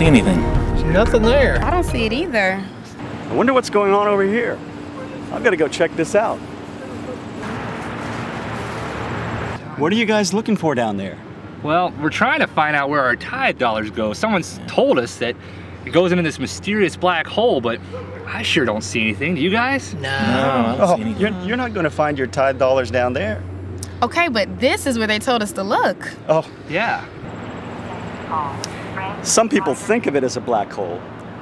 see anything. There's nothing there. I don't see it either. I wonder what's going on over here. I've got to go check this out. What are you guys looking for down there? Well, we're trying to find out where our tithe dollars go. Someone's told us that it goes into this mysterious black hole, but I sure don't see anything. Do you guys? No, I don't see anything. You're not going to find your tithe dollars down there. Okay, but this is where they told us to look. Oh, Yeah. some people think of it as a black hole,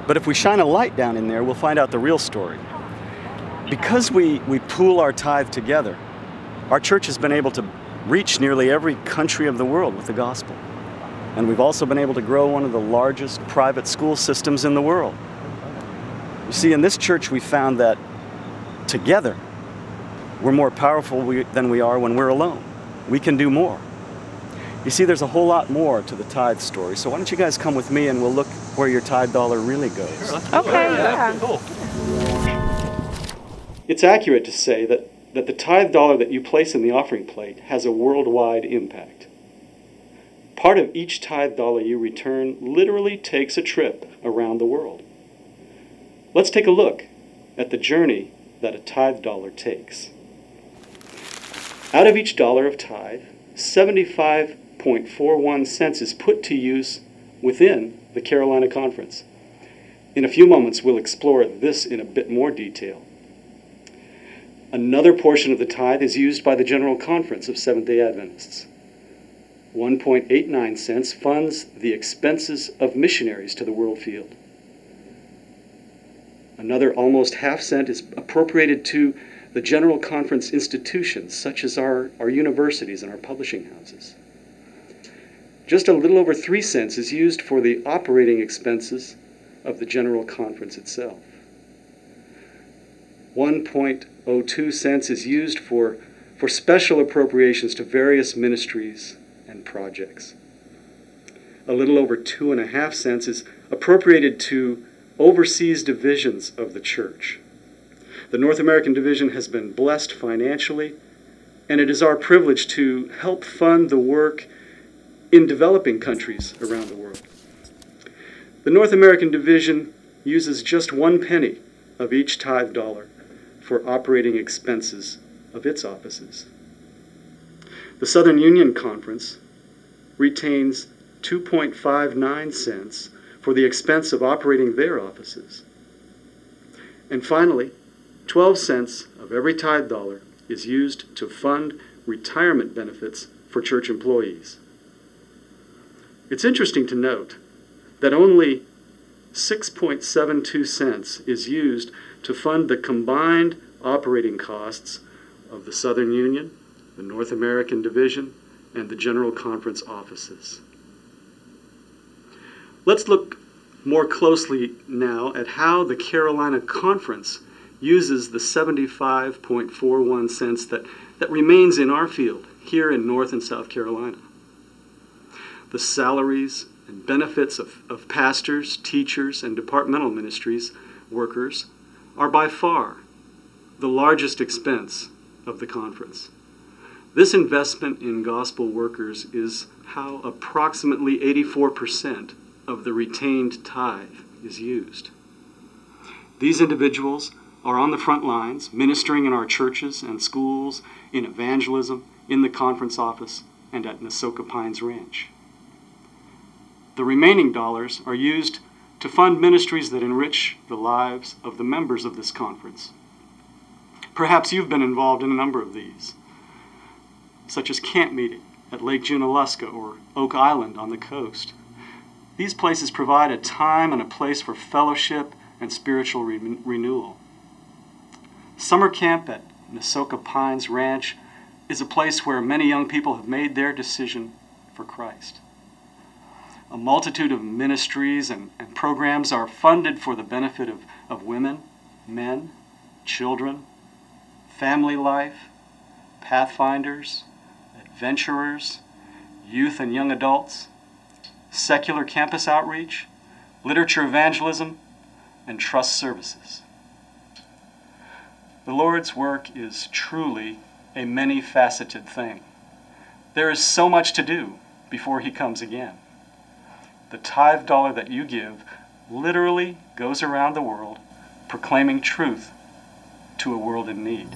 but if we shine a light down in there, we'll find out the real story. Because we pool our tithe together, our church has been able to reach nearly every country of the world with the gospel. And we've also been able to grow one of the largest private school systems in the world. You see, in this church we found that together we're more powerful than we are when we're alone. We can do more. You see, there's a whole lot more to the tithe story, so why don't you guys come with me and we'll look where your tithe dollar really goes. Okay, yeah. Cool. It's accurate to say that the tithe dollar that you place in the offering plate has a worldwide impact. Part of each tithe dollar you return literally takes a trip around the world. Let's take a look at the journey that a tithe dollar takes. Out of each dollar of tithe, 75.41 cents is put to use within the Carolina Conference. In a few moments, we'll explore this in a bit more detail. Another portion of the tithe is used by the General Conference of Seventh-day Adventists. 1.89 cents funds the expenses of missionaries to the world field. Another almost half cent is appropriated to the General Conference institutions, such as our universities and our publishing houses. Just a little over 3 cents is used for the operating expenses of the General Conference itself. 1.02 cents is used for special appropriations to various ministries and projects. A little over 2.5 cents is appropriated to overseas divisions of the church. The North American division has been blessed financially, and it is our privilege to help fund the work in developing countries around the world. The North American division uses just 1 penny of each tithe dollar for operating expenses of its offices. The Southern Union Conference retains 2.59 cents for the expense of operating their offices. And finally, 12 cents of every tithe dollar is used to fund retirement benefits for church employees. It's interesting to note that only 6.72 cents is used to fund the combined operating costs of the Southern Union, the North American Division, and the General Conference offices. Let's look more closely now at how the Carolina Conference uses the 75.41 cents that remains in our field here in North and South Carolina. The salaries and benefits of pastors, teachers, and departmental ministries workers are by far the largest expense of the conference. This investment in gospel workers is how approximately 84% of the retained tithe is used. These individuals are on the front lines, ministering in our churches and schools, in evangelism, in the conference office, and at Nasoka Pines Ranch. The remaining dollars are used to fund ministries that enrich the lives of the members of this conference. Perhaps you've been involved in a number of these, such as camp meeting at Lake Junaluska or Oak Island on the coast. These places provide a time and a place for fellowship and spiritual renewal. Summer camp at Nasoka Pines Ranch is a place where many young people have made their decision for Christ. A multitude of ministries and programs are funded for the benefit of women, men, children, family life, pathfinders, adventurers, youth and young adults, secular campus outreach, literature evangelism, and trust services. The Lord's work is truly a many-faceted thing. There is so much to do before He comes again. the tithe dollar that you give literally goes around the world proclaiming truth to a world in need.